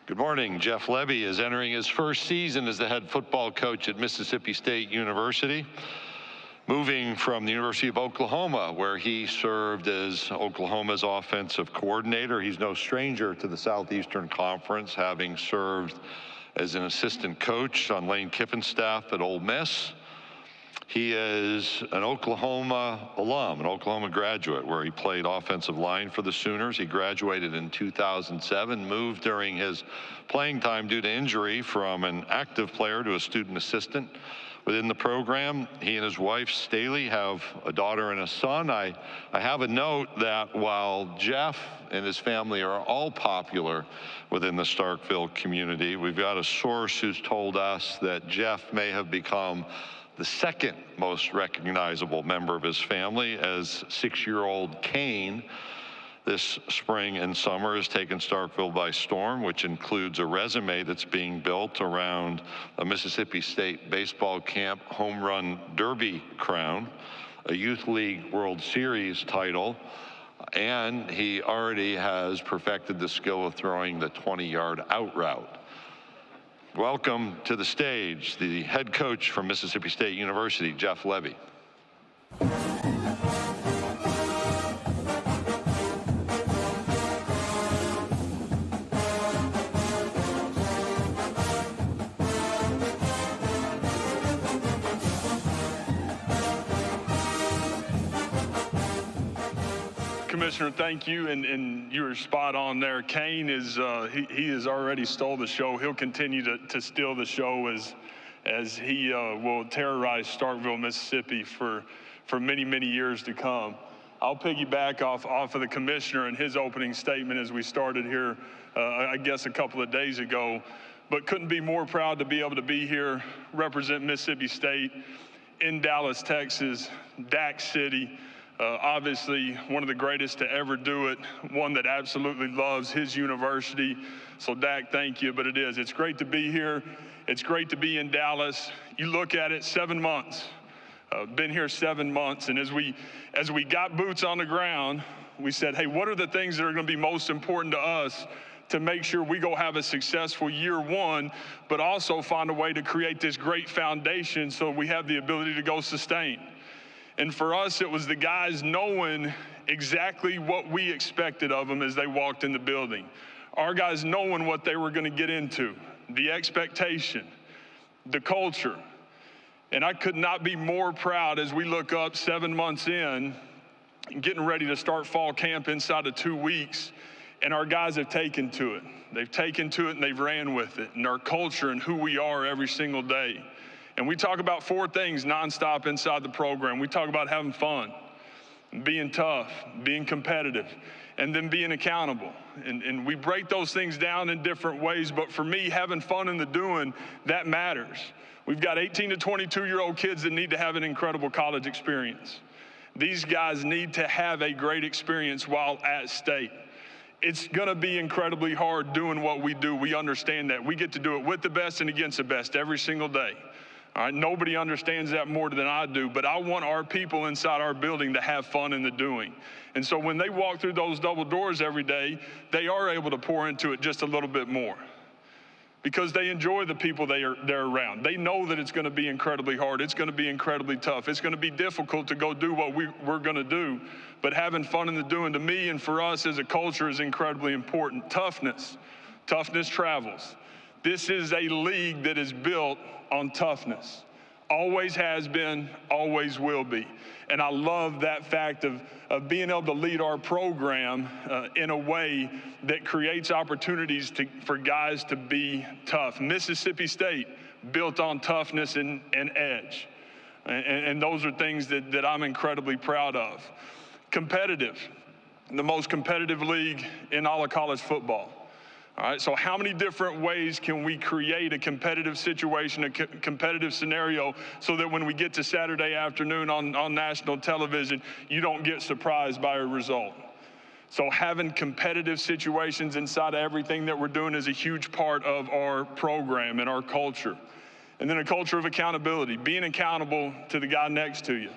Good morning. Jeff Lebby is entering his first season as the head football coach at Mississippi State University, moving from the University of Oklahoma, where he served as Oklahoma's offensive coordinator. He's no stranger to the Southeastern Conference, having served as an assistant coach on Lane Kiffin's staff at Ole Miss. He is an Oklahoma alum, an Oklahoma graduate, where he played offensive line for the Sooners. He graduated in 2007, moved during his playing time due to injury from an active player to a student assistant within the program. He and his wife, Staley, have a daughter and a son. I have a note that while Jeff and his family are all popular within the Starkville community, we've got a source who's told us that Jeff may have become the second most recognizable member of his family, as 6-year-old Kane this spring and summer has taken Starkville by storm, which includes a resume that's being built around a Mississippi State baseball camp home run derby crown, a Youth League World Series title, and he already has perfected the skill of throwing the 20-yard out route. Welcome to the stage, the head coach from Mississippi State University, Jeff Lebby. Commissioner, thank you, and you were spot on there. Kane is he has already stole the show. He'll continue to steal the show as he will terrorize Starkville, Mississippi for many years to come. I'll piggyback off of the commissioner and his opening statement as we started here, I guess a couple of days ago, but couldn't be more proud to be able to be here, represent Mississippi State in Dallas, Texas, DAC City. Obviously, one of the greatest to ever do it, one that absolutely loves his university. So, Dak, thank you. But it's great to be here. It's great to be in Dallas. You look at it, 7 months. Been here 7 months. And as we got boots on the ground, we said, hey, what are the things that are going to be most important to us to make sure we go have a successful year one, but also find a way to create this great foundation so we have the ability to go sustain. And for us, it was the guys knowing exactly what we expected of them as they walked in the building. Our guys knowing what they were going to get into, the expectation, the culture. And I could not be more proud as we look up 7 months in, getting ready to start fall camp inside of 2 weeks, and our guys have taken to it. They've taken to it and they've ran with it, and our culture and who we are every single day. And we talk about 4 things nonstop inside the program. We talk about having fun, being tough, being competitive, and then being accountable. And we break those things down in different ways, but for me, having fun in the doing, that matters. We've got 18 to 22-year-old kids that need to have an incredible college experience. These guys need to have a great experience while at state. It's going to be incredibly hard doing what we do. We understand that. We get to do it with the best and against the best every single day. All right, nobody understands that more than I do, but I want our people inside our building to have fun in the doing. And so when they walk through those double doors every day, they are able to pour into it just a little bit more because they enjoy the people they're around. They know that it's going to be incredibly hard. It's going to be incredibly tough. It's going to be difficult to go do what we're going to do, but having fun in the doing to me and for us as a culture is incredibly important. Toughness travels. This is a league that is built on toughness. Always has been, always will be. And I love that fact of being able to lead our program in a way that creates opportunities for guys to be tough. Mississippi State built on toughness and edge. And those are things that I'm incredibly proud of. Competitive, the most competitive league in all of college football. All right, so how many different ways can we create a competitive situation, a competitive scenario, so that when we get to Saturday afternoon on national television, you don't get surprised by a result? So having competitive situations inside of everything that we're doing is a huge part of our program and our culture. And then a culture of accountability, being accountable to the guy next to you.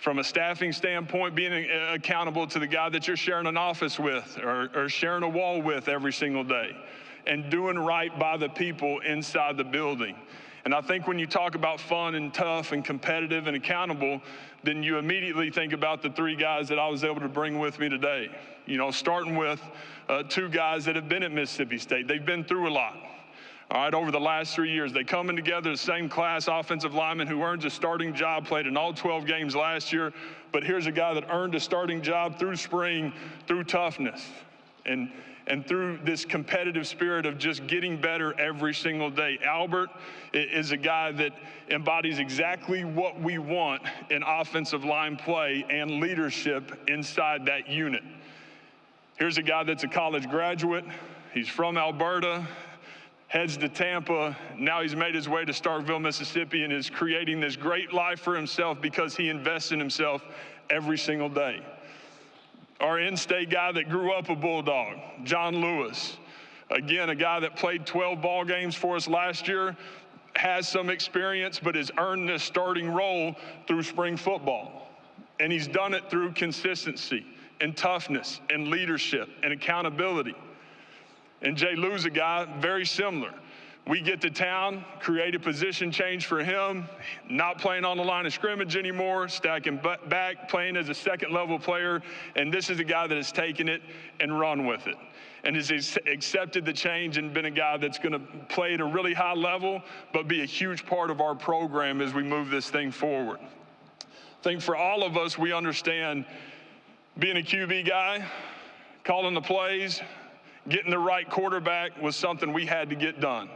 From a staffing standpoint, being accountable to the guy that you're sharing an office with or sharing a wall with every single day. and doing right by the people inside the building. And I think when you talk about fun and tough and competitive and accountable, then you immediately think about the three guys that I was able to bring with me today. You know, starting with two guys that have been at Mississippi State. They've been through a lot. All right, over the last 3 years, they coming together, the same class offensive lineman who earns a starting job, played in all 12 games last year. But here's a guy that earned a starting job through spring, through toughness, and through this competitive spirit of just getting better every single day. Albert is a guy that embodies exactly what we want in offensive line play and leadership inside that unit. Here's a guy that's a college graduate. He's from Alberta, heads to Tampa. Now he's made his way to Starkville, Mississippi, and is creating this great life for himself because he invests in himself every single day. Our in-state guy that grew up a Bulldog, John Lewis. Again, a guy that played 12 ball games for us last year, has some experience, but has earned this starting role through spring football. And he's done it through consistency and toughness and leadership and accountability. And Jay Lou's a guy very similar. We get to town, create a position change for him, not playing on the line of scrimmage anymore, stacking back, playing as a second-level player, and this is a guy that has taken it and run with it and has accepted the change and been a guy that's going to play at a really high level but be a huge part of our program as we move this thing forward. I think for all of us, we understand being a QB guy, calling the plays, getting the right quarterback was something we had to get done.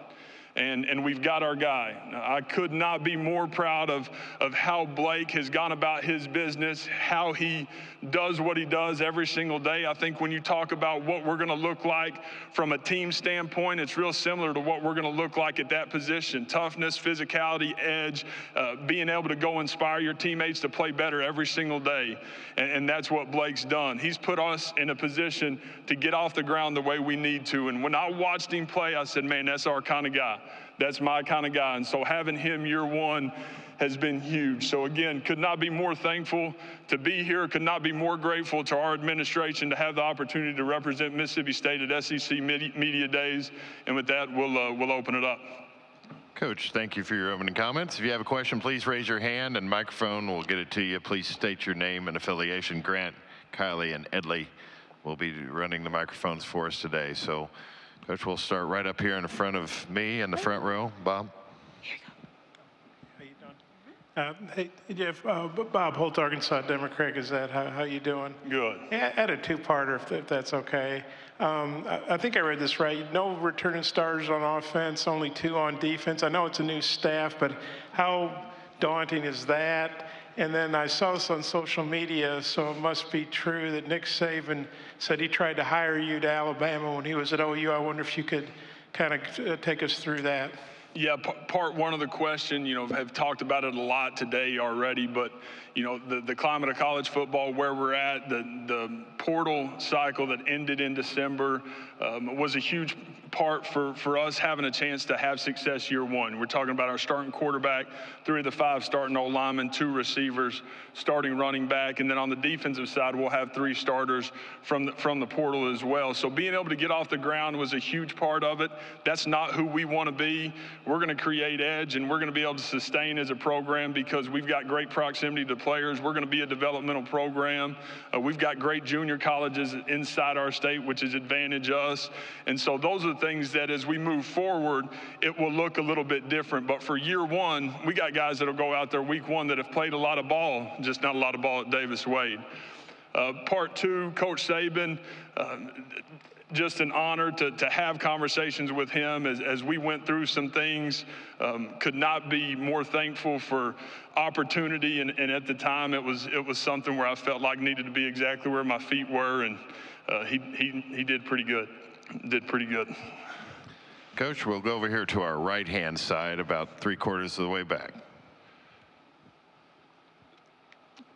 And we've got our guy. I could not be more proud of how Blake has gone about his business, how he does what he does every single day. I think when you talk about what we're going to look like from a team standpoint, it's real similar to what we're going to look like at that position. Toughness, physicality, edge, being able to go inspire your teammates to play better every single day. And that's what Blake's done. He's put us in a position to get off the ground the way we need to. And when I watched him play, I said, man, that's our kind of guy. That's my kind of guy. And so having him year one has been huge. So again, could not be more thankful to be here, could not be more grateful to our administration to have the opportunity to represent Mississippi State at SEC Media Days. And with that, we'll open it up. Coach, thank you for your opening comments. If you have a question, please raise your hand and microphone will get it to you. Please state your name and affiliation. Grant, Kylie, and Edley will be running the microphones for us today. So Coach, we'll start right up here in the front of me in the front row. Bob. Here you go. How you doing? Hey, Jeff, Bob Holt, Arkansas Democrat Gazette. How you doing? Good. Yeah, I had a two-parter, if that's okay. I think I read this right. No returning starters on offense, only 2 on defense. I know it's a new staff, but how daunting is that? And then I saw this on social media, so it must be true that Nick Saban said he tried to hire you to Alabama when he was at OU. I wonder if you could kind of take us through that. Yeah, part one of the question, have talked about it a lot today already, but, the climate of college football, where we're at, the portal cycle that ended in December was a huge part for us having a chance to have success year one. We're talking about our starting quarterback, 3 of the 5 starting O-linemen, 2 receivers, starting running back, and then on the defensive side, we'll have 3 starters from the portal as well. So being able to get off the ground was a huge part of it. That's not who we want to be. We're going to create edge, and we're going to be able to sustain as a program because we've got great proximity to players. We're going to be a developmental program. We've got great junior colleges inside our state, which is advantage us. And so those are the things that as we move forward, it will look a little bit different. But for year one, we got guys that will go out there week one that have played a lot of ball, just not a lot of ball at Davis Wade. Part 2, Coach Saban, just an honor to have conversations with him as we went through some things. Could not be more thankful for opportunity, and at the time it was something where I felt like needed to be exactly where my feet were, and he did pretty good. Coach, we'll go over here to our right-hand side, about 3/4 of the way back.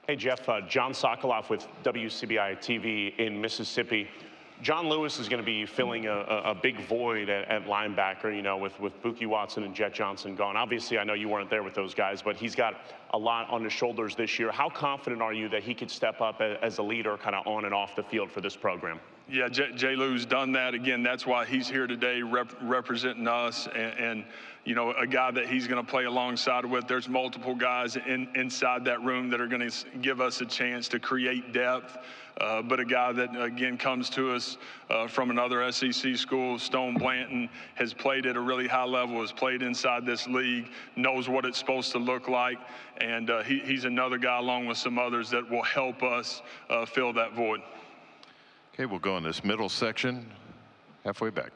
Hey, Jeff, John Sokoloff with WCBI TV in Mississippi. John Lewis is going to be filling a big void at linebacker, with Buki Watson and Jet Johnson gone. Obviously, I know you weren't there with those guys, but he's got a lot on his shoulders this year. How confident are you that he could step up as a leader kind of on and off the field for this program? Yeah, J. Lou's done that. Again, that's why he's here today representing us and you know, a guy that he's going to play alongside with. There's multiple guys inside that room that are going to give us a chance to create depth. But a guy that, again, comes to us from another SEC school, Stone Blanton, has played at a really high level, has played inside this league, knows what it's supposed to look like, and he's another guy along with some others that will help us fill that void. Okay, we'll go in this middle section, halfway back.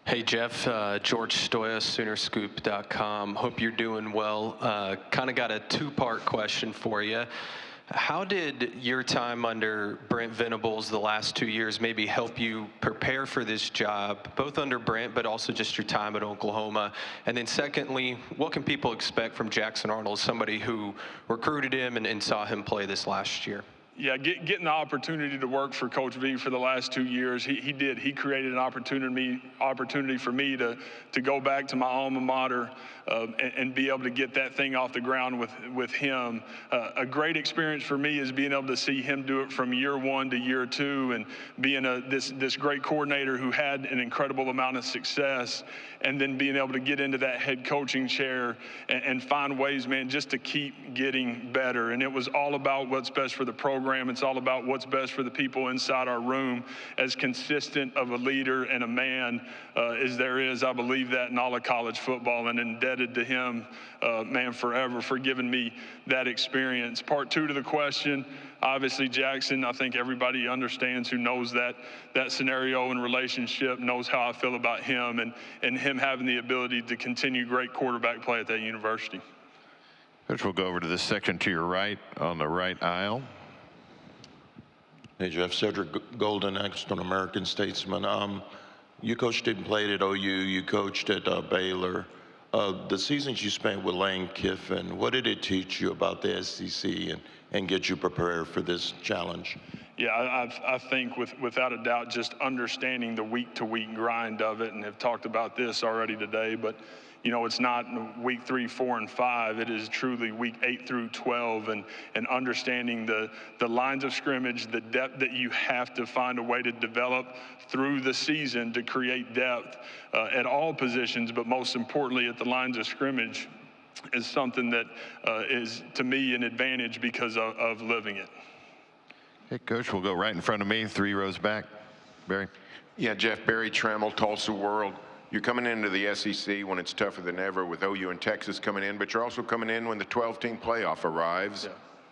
Hey, Jeff, George Stoya, Soonerscoop.com. Hope you're doing well. Kind of got a two-part question for you. How did your time under Brent Venables the last 2 years maybe help you prepare for this job, both under Brent, but also just your time at Oklahoma? And then secondly, what can people expect from Jackson Arnold, somebody who recruited him and saw him play this last year? Yeah, getting the opportunity to work for Coach V for the last 2 years, he did. He created an opportunity for me to go back to my alma mater and be able to get that thing off the ground with him. A great experience for me is being able to see him do it from year one to year two, and being this great coordinator who had an incredible amount of success, and then being able to get into that head coaching chair and find ways, man, just to keep getting better. And it was all about what's best for the program. It's all about what's best for the people inside our room. As consistent of a leader and a man as there is, I believe that in all of college football, and indebted to him, man, forever for giving me that experience. Part two to the question, obviously Jackson, I think everybody understands who knows that scenario and relationship, knows how I feel about him and him having the ability to continue great quarterback play at that university. Coach, we'll go over to this section to your right, on the right aisle. Hey, Jeff. Cedric Golden, excellent American statesman. You coached and played at OU. You coached at Baylor. The seasons you spent with Lane Kiffin, what did it teach you about the SEC and get you prepared for this challenge? Yeah, I think without a doubt, just understanding the week-to-week grind of it, and have talked about this already today, but you know, it's not week 3, 4, and 5. It is truly week 8 through 12, and understanding the lines of scrimmage, the depth that you have to find a way to develop through the season to create depth at all positions, but most importantly at the lines of scrimmage, is something that is, to me, an advantage because of living it. Hey, Coach, we'll go right in front of me, 3 rows back. Barry. Yeah, Jeff, Barry Trammell, Tulsa World. You're coming into the SEC when it's tougher than ever with OU and Texas coming in, but you're also coming in when the 12-team playoff arrives. Yeah.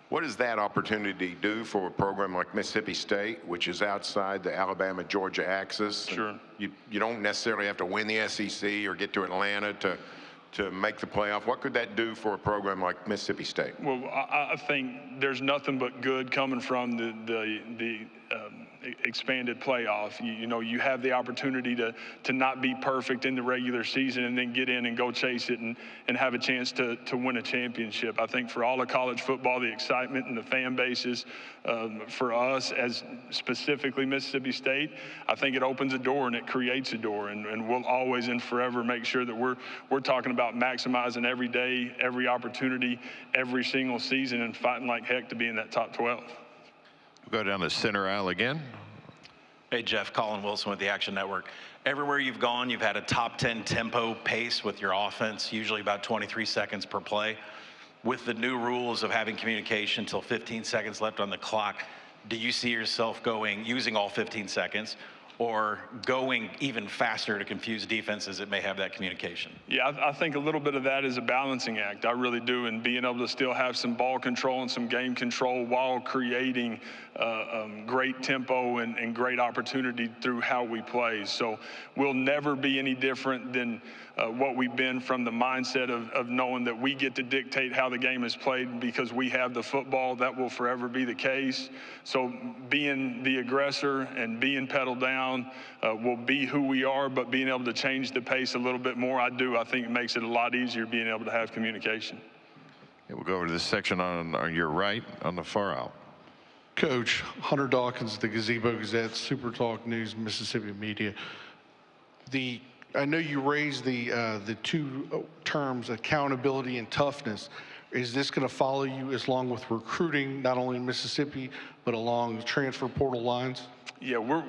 What does that opportunity do for a program like Mississippi State, which is outside the Alabama-Georgia axis? Sure. You don't necessarily have to win the SEC or get to Atlanta to make the playoff. What could that do for a program like Mississippi State? Well, I think there's nothing but good coming from the expanded playoff. You know, you have the opportunity to not be perfect in the regular season and then get in and go chase it and have a chance to win a championship. I think for all of college football, the excitement and the fan bases, for us as specifically Mississippi State, I think it opens a door and it creates a door, and we'll always and forever make sure that we're talking about maximizing every day, every opportunity, every single season, and fighting like heck to be in that top 12. We'll go down the center aisle again. Hey, Jeff, Colin Wilson with the Action Network. Everywhere you've gone, you've had a top 10 tempo pace with your offense, usually about 23 seconds per play. With the new rules of having communication till 15 seconds left on the clock, do you see yourself using all 15 seconds, or going even faster to confuse defenses that may have that communication? Yeah, I think a little bit of that is a balancing act. I really do, and being able to still have some ball control and some game control while creating great tempo and great opportunity through how we play. So we'll never be any different than what we've been, from the mindset of knowing that we get to dictate how the game is played because we have the football. That will forever be the case. So being the aggressor and being pedal down will be who we are, but being able to change the pace a little bit more, I think it makes it a lot easier being able to have communication. Okay, we'll go over to this section on your right, on the far aisle. Coach, Hunter Dawkins, the Gazebo Gazette, Super Talk News, Mississippi Media. I know you raised the two terms, accountability and toughness. Is this going to follow you as long with recruiting, not only in Mississippi, but along the transfer portal lines? Yeah,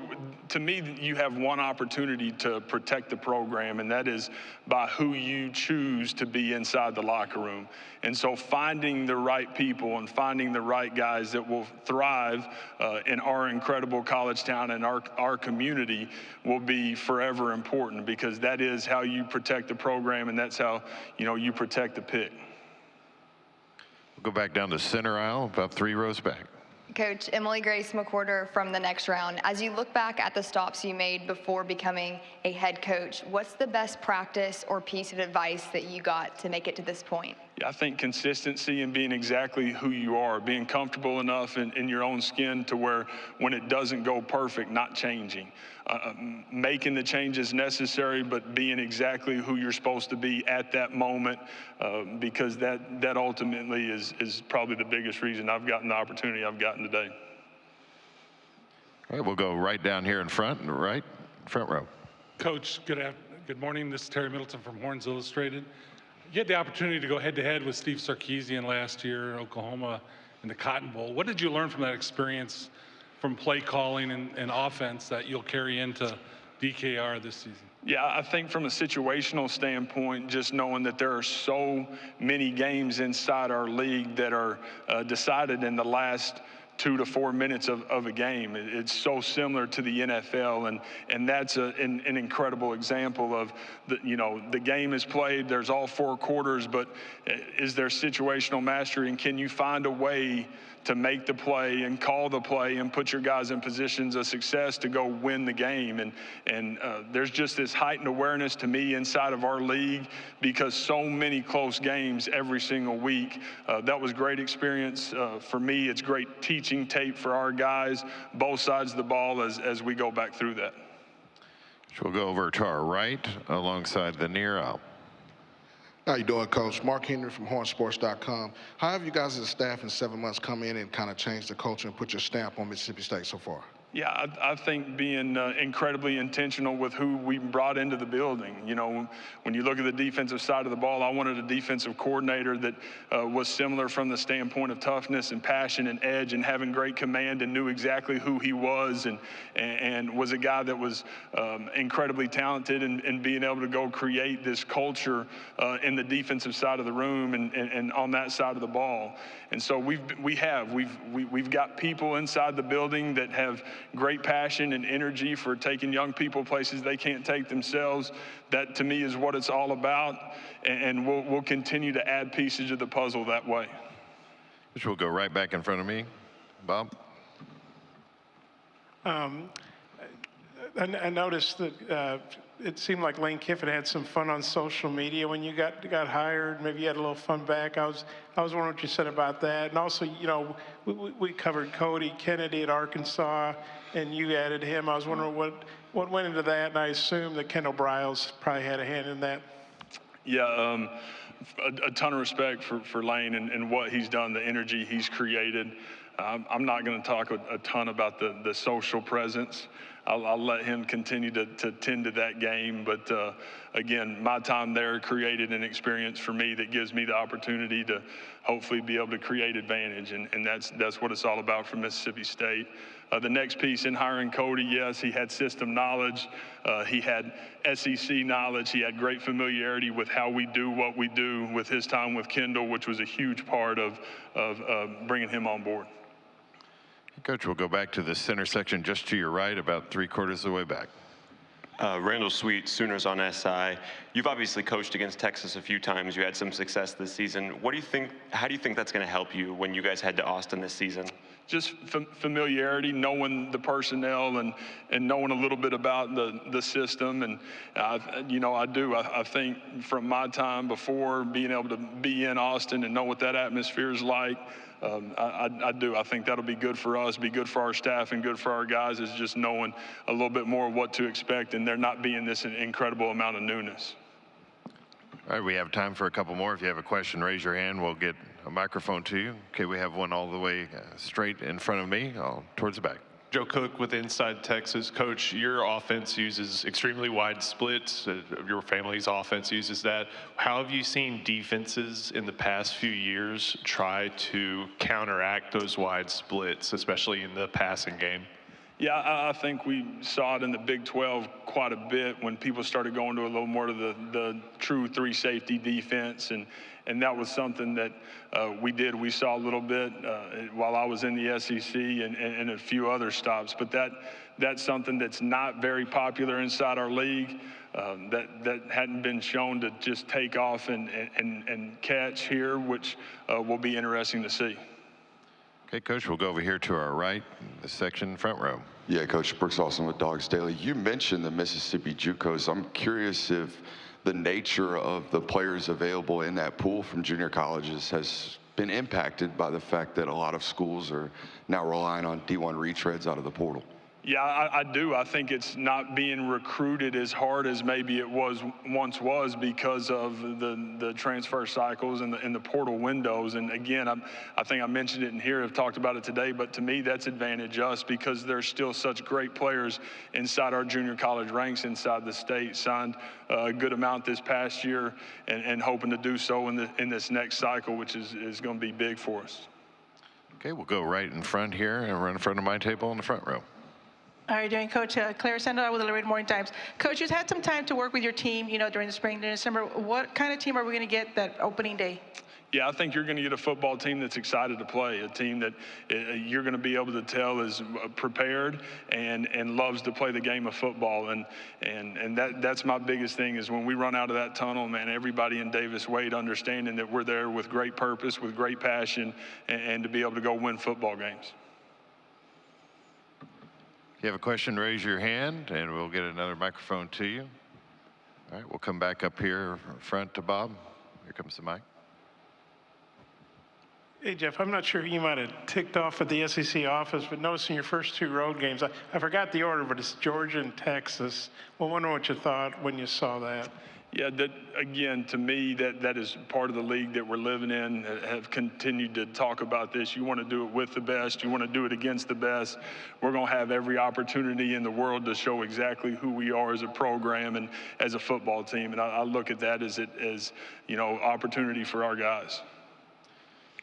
to me, you have one opportunity to protect the program, and that is by who you choose to be inside the locker room. And so finding the right people and finding the right guys that will thrive in our incredible college town and our community will be forever important, because that is how you protect the program, and that's how, you protect the pick. We'll go back down to center aisle, about 3 rows back. Coach, Emily Grace McWhorter from the next round. As you look back at the stops you made before becoming a head coach, what's the best practice or piece of advice that you got to make it to this point? Yeah, I think consistency and being exactly who you are, being comfortable enough in your own skin to where when it doesn't go perfect, not changing. Making the changes necessary, but being exactly who you're supposed to be at that moment, because that ultimately is probably the biggest reason I've gotten the opportunity I've gotten today. All right, we'll go right down here in front, front row. Coach, good morning. This is Terry Middleton from Horns Illustrated. You had the opportunity to go head-to-head with Steve Sarkisian last year in Oklahoma in the Cotton Bowl. What did you learn from that experience, from play calling and offense, that you'll carry into DKR this season? Yeah, I think from a situational standpoint, just knowing that there are so many games inside our league that are decided in the last 2 to 4 minutes of a game. It's so similar to the NFL, and that's an incredible example of the game is played. There's all 4 quarters, but is there situational mastery, and can you find a way to make the play and call the play and put your guys in positions of success to go win the game? And there's just this heightened awareness to me inside of our league, because so many close games every single week. That was great experience for me. It's great teaching tape for our guys, both sides of the ball, as we go back through that. So we'll go over to our right alongside the near aisle. How you doing, Coach? Mark Henry from hornsports.com. How have you guys as a staff in 7 months come in and kind of changed the culture and put your stamp on Mississippi State so far? Yeah, I think being incredibly intentional with who we brought into the building. When you look at the defensive side of the ball, I wanted a defensive coordinator that was similar from the standpoint of toughness and passion and edge and having great command and knew exactly who he was, and was a guy that was incredibly talented and being able to go create this culture in the defensive side of the room and on that side of the ball. And so we've got people inside the building that have great passion and energy for taking young people places they can't take themselves. That, to me, is what it's all about, and we'll continue to add pieces to the puzzle that way. Which will go right back in front of me. Bob? I noticed that it seemed like Lane Kiffin had some fun on social media when you got hired. Maybe you had a little fun back. I was wondering what you said about that. And also, we covered Cody Kennedy at Arkansas, and you added him. I was wondering what went into that, and I assume that Kendall Briles probably had a hand in that. Yeah, a ton of respect for Lane and what he's done, the energy he's created. I'm not going to talk a ton about the social presence. I'll let him continue to tend to that game. But again, my time there created an experience for me that gives me the opportunity to hopefully be able to create advantage. And that's what it's all about for Mississippi State. The next piece in hiring Cody, yes, he had system knowledge. He had SEC knowledge. He had great familiarity with how we do what we do with his time with Kendall, which was a huge part of bringing him on board. Coach, we'll go back to the center section just to your right, about 3/4 of the way back. Randall Sweet, Sooners on SI. You've obviously coached against Texas a few times. You had some success this season. How do you think that's going to help you when you guys head to Austin this season? Just familiarity, knowing the personnel and knowing a little bit about the system. And, I think from my time before, being able to be in Austin and know what that atmosphere is like, I think that'll be good for us, be good for our staff, and good for our guys, is just knowing a little bit more of what to expect and there not being this incredible amount of newness. All right, we have time for a couple more. If you have a question, raise your hand. We'll get a microphone to you. Okay, we have one all the way straight in front of me, towards the back. Joe Cook with Inside Texas. Coach, your offense uses extremely wide splits. Your family's offense uses that. How have you seen defenses in the past few years try to counteract those wide splits, especially in the passing game? Yeah, I think we saw it in the Big 12 quite a bit when people started going to a little more to the true three safety defense, and that was something that we saw a little bit while I was in the SEC and a few other stops. But that's something that's not very popular inside our league. That hadn't been shown to just take off and catch here, which will be interesting to see. Okay, Coach, we'll go over here to our right, the section front row. Yeah, Coach Brooks Austin with Dogs Daily. You mentioned the Mississippi JUCOs. I'm curious if the nature of the players available in that pool from junior colleges has been impacted by the fact that a lot of schools are now relying on D1 retreads out of the portal. Yeah, I do. I think it's not being recruited as hard as maybe it once was because of the transfer cycles and the portal windows. And again, I think I mentioned it in here, I've talked about it today, but to me that's advantage us because there's still such great players inside our junior college ranks inside the state. Signed a good amount this past year and hoping to do so in this next cycle, which is going to be big for us. Okay, we'll go right in front here and run in front of my table in the front row. How are you doing, Coach? Claire Sandoval with the Laredo Morning Times. Coach, you've had some time to work with your team, during the spring, during December. What kind of team are we going to get that opening day? Yeah, I think you're going to get a football team that's excited to play, a team that you're going to be able to tell is prepared and loves to play the game of football. And that's my biggest thing is when we run out of that tunnel, man, everybody in Davis Wade understanding that we're there with great purpose, with great passion, and to be able to go win football games. If you have a question, raise your hand, and we'll get another microphone to you. All right, we'll come back up here front to Bob. Here comes the mic. Hey, Jeff, I'm not sure who you might have ticked off at the SEC office, but noticing your first two road games, I forgot the order, but it's Georgia and Texas. Well, I wonder what you thought when you saw that. Yeah, again, to me, that is part of the league that we're living in, have continued to talk about this. You want to do it with the best. You want to do it against the best. We're going to have every opportunity in the world to show exactly who we are as a program and as a football team. And I look at that as opportunity for our guys.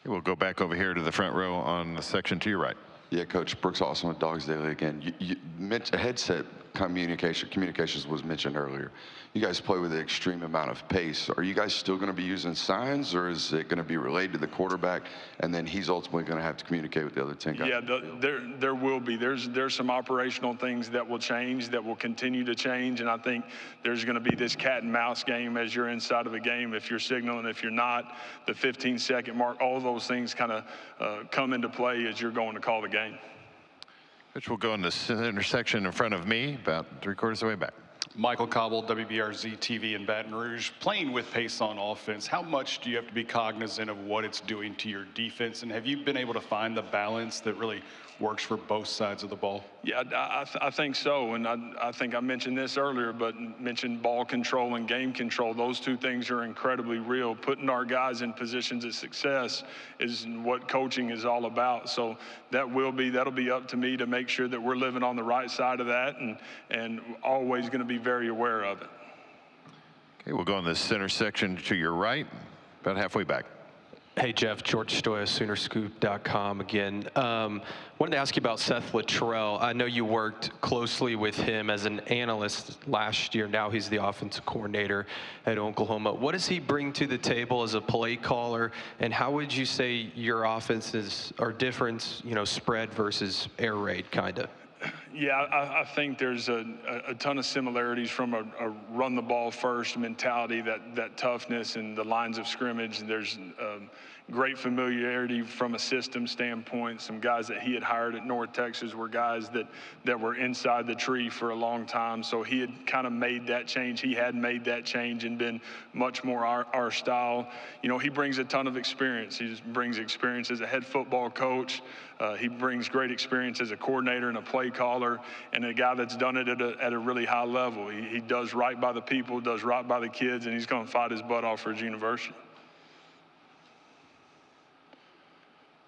Okay, we'll go back over here to the front row on the section to your right. Yeah, Coach Brooks Austin with Dogs Daily again. You mentioned headset communications was mentioned earlier. You guys play with an extreme amount of pace. Are you guys still going to be using signs, or is it going to be relayed to the quarterback, and then he's ultimately going to have to communicate with the other 10 guys? Yeah, there will be. There's some operational things that will change, that will continue to change, and I think there's going to be this cat and mouse game as you're inside of a game. If you're signaling, if you're not, the 15-second mark, all those things kind of come into play as you're going to call the game. Which will go in this intersection in front of me, about 3/4 of the way back. Michael Cobble, WBRZ TV in Baton Rouge. Playing with pace on offense, how much do you have to be cognizant of what it's doing to your defense? And have you been able to find the balance that really works for both sides of the ball? Yeah, I think so. And I think I mentioned this earlier, but mentioned ball control and game control. Those two things are incredibly real. Putting our guys in positions of success is what coaching is all about. So that'll be up to me to make sure that we're living on the right side of that and always going to be very aware of it. Okay, we'll go in this center section to your right, about halfway back. Hey, Jeff, George Stoya, Soonerscoop.com again. Wanted to ask you about Seth Luttrell. I know you worked closely with him as an analyst last year. Now he's the offensive coordinator at Oklahoma. What does he bring to the table as a play caller, and how would you say your offenses are different, spread versus air raid, kind of? Yeah, I think there's a ton of similarities from a run the ball first mentality, that toughness and the lines of scrimmage. There's great familiarity from a system standpoint. Some guys that he had hired at North Texas were guys that were inside the tree for a long time. So he had kind of made that change. He had made that change and been much more our style. He brings a ton of experience. He just brings experience as a head football coach. He brings great experience as a coordinator and a play caller, and a guy that's done it at a really high level. He does right by the people, does right by the kids, and he's going to fight his butt off for his university.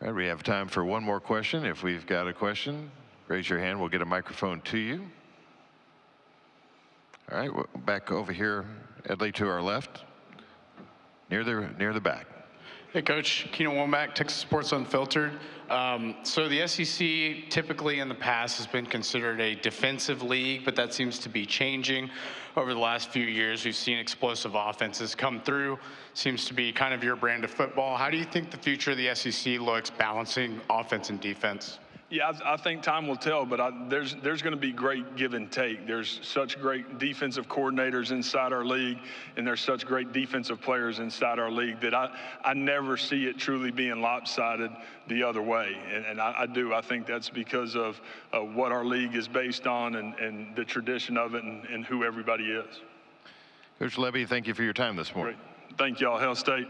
All right, we have time for one more question. If we've got a question, Raise your hand. We'll get a microphone to you. All right, back over here, Edley, to our left, near the back. Hey, Coach. Keenan Womack, Texas Sports Unfiltered. So the SEC typically in the past has been considered a defensive league, but that seems to be changing over the last few years. We've seen explosive offenses come through. Seems to be kind of your brand of football. How do you think the future of the SEC looks balancing offense and defense? Yeah, I think time will tell, but there's going to be great give and take. There's such great defensive coordinators inside our league, and there's such great defensive players inside our league that I never see it truly being lopsided the other way. And I do. I think that's because of what our league is based on and the tradition of it and who everybody is. Coach Lebby, thank you for your time this morning. Great. Thank y'all, Hail State.